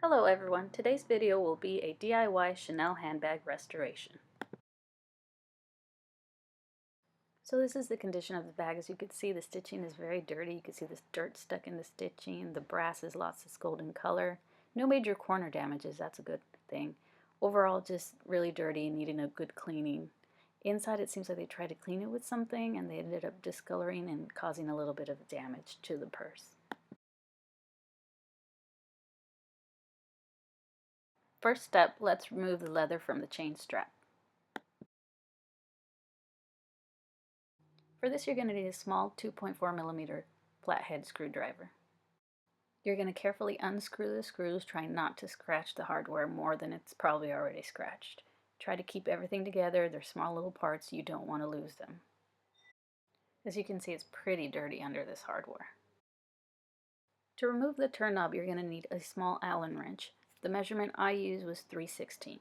Hello everyone, today's video will be a DIY Chanel handbag restoration. So this is the condition of the bag. As you can see, the stitching is very dirty. You can see this dirt stuck in the stitching. The brass is lost its golden color. No major corner damages, that's a good thing. Overall, just really dirty and needing a good cleaning. Inside it seems like they tried to clean it with something and they ended up discoloring and causing a little bit of damage to the purse. First step, let's remove the leather from the chain strap. For this, you're going to need a small 2.4mm flathead screwdriver. You're going to carefully unscrew the screws, trying not to scratch the hardware more than it's probably already scratched. Try to keep everything together. They're small little parts. You don't want to lose them. As you can see, it's pretty dirty under this hardware. To remove the turn knob, you're going to need a small Allen wrench. The measurement I used was 3/16.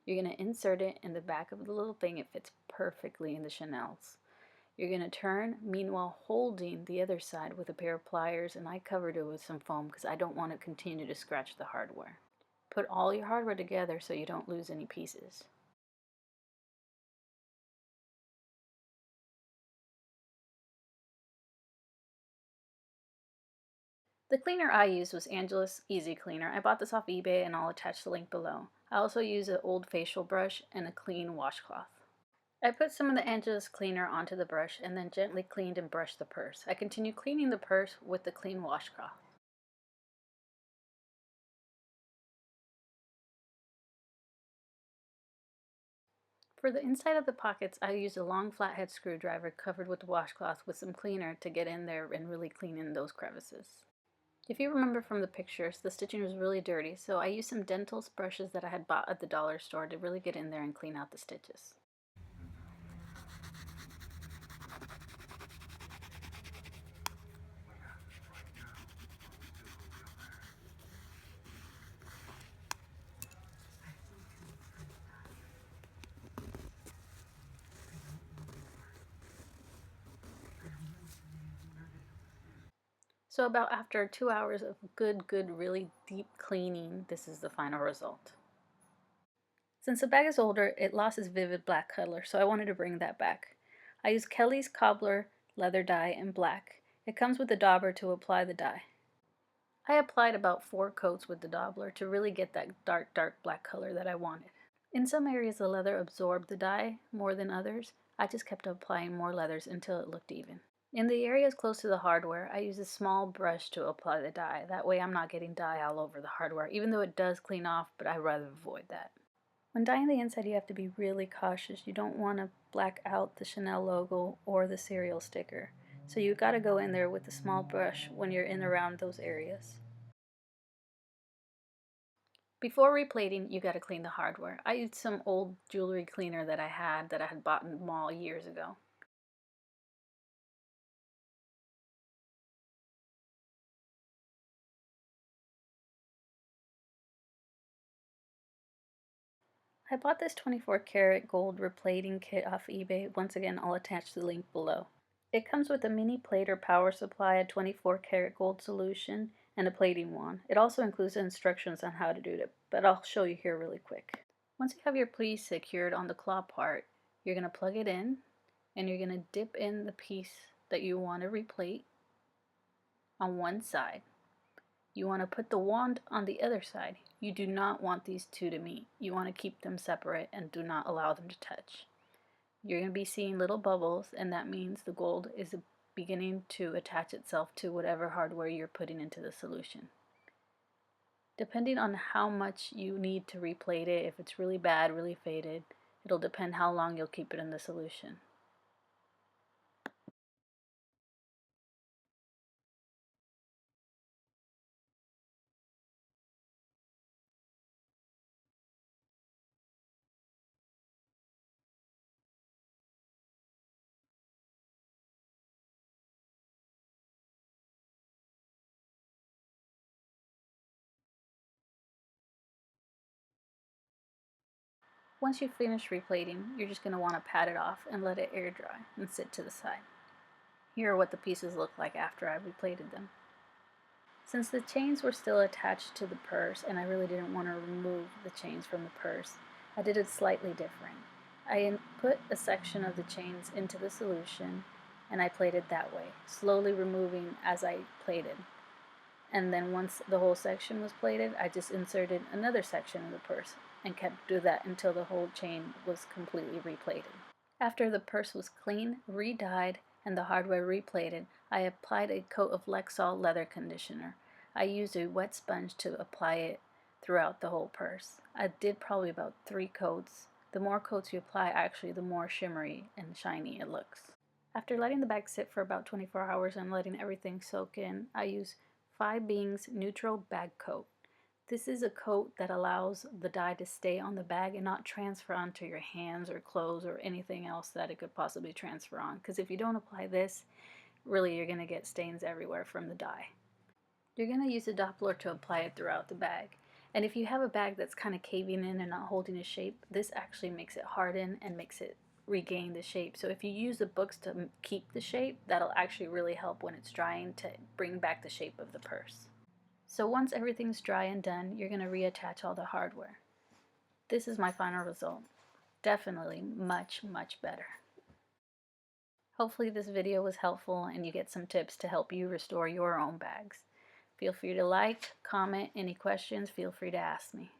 You're going to insert it in the back of the little thing. It fits perfectly in the Chanel's. You're going to turn, meanwhile holding the other side with a pair of pliers, and I covered it with some foam because I don't want to continue to scratch the hardware. Put all your hardware together so you don't lose any pieces. The cleaner I used was Angelus Easy Cleaner. I bought this off eBay and I'll attach the link below. I also use an old facial brush and a clean washcloth. I put some of the Angelus cleaner onto the brush and then gently cleaned and brushed the purse. I continue cleaning the purse with the clean washcloth. For the inside of the pockets, I used a long flathead screwdriver covered with washcloth with some cleaner to get in there and really clean in those crevices. If you remember from the pictures, the stitching was really dirty, so I used some dental brushes that I had bought at the dollar store to really get in there and clean out the stitches. So about after 2 hours of good, really deep cleaning, this is the final result. Since the bag is older, it lost its vivid black color, so I wanted to bring that back. I used Kelly's Cobbler leather dye in black. It comes with a dauber to apply the dye. I applied about 4 coats with the daubler to really get that dark black color that I wanted. In some areas the leather absorbed the dye more than others. I just kept applying more leathers until it looked even. In the areas close to the hardware, I use a small brush to apply the dye. That way I'm not getting dye all over the hardware, even though it does clean off, but I'd rather avoid that. When dyeing the inside, you have to be really cautious. You don't want to black out the Chanel logo or the serial sticker. So you got to go in there with a small brush when you're in around those areas. Before replating, you got to clean the hardware. I used some old jewelry cleaner that I had bought in the mall years ago. I bought this 24 karat gold replating kit off eBay. Once again, I'll attach the link below. It comes with a mini plate or power supply, a 24 karat gold solution, and a plating wand. It also includes instructions on how to do it, but I'll show you here really quick. Once you have your piece secured on the claw part, you're going to plug it in, and you're going to dip in the piece that you want to replate on one side. You want to put the wand on the other side. You do not want these two to meet. You want to keep them separate and do not allow them to touch. You're going to be seeing little bubbles, and that means the gold is beginning to attach itself to whatever hardware you're putting into the solution. Depending on how much you need to replate it, if it's really bad, really faded, it'll depend how long you'll keep it in the solution. Once you finish replating, you're just going to want to pat it off and let it air dry and sit to the side. Here are what the pieces look like after I replated them. Since the chains were still attached to the purse and I really didn't want to remove the chains from the purse, I did it slightly different. I put a section of the chains into the solution and I plated that way, slowly removing as I plated. And then once the whole section was plated, I just inserted another section in the purse and kept doing that until the whole chain was completely replated. After the purse was clean, re-dyed, and the hardware replated, I applied a coat of Lexol leather conditioner. I used a wet sponge to apply it throughout the whole purse. I did probably about 3 coats. The more coats you apply, actually, the more shimmery and shiny it looks. After letting the bag sit for about 24 hours and letting everything soak in, I use Fienbings Bag Kote. This is a coat that allows the dye to stay on the bag and not transfer onto your hands or clothes or anything else that it could possibly transfer on. Because if you don't apply this, really you're going to get stains everywhere from the dye. You're going to use a Doppler to apply it throughout the bag. And if you have a bag that's kind of caving in and not holding a shape, this actually makes it harden and makes it regain the shape. So if you use the books to keep the shape, that'll actually really help when it's drying to bring back the shape of the purse. So once everything's dry and done, you're going to reattach all the hardware. This is my final result. Definitely much, much better. Hopefully this video was helpful and you get some tips to help you restore your own bags. Feel free to like, comment, any questions, feel free to ask me.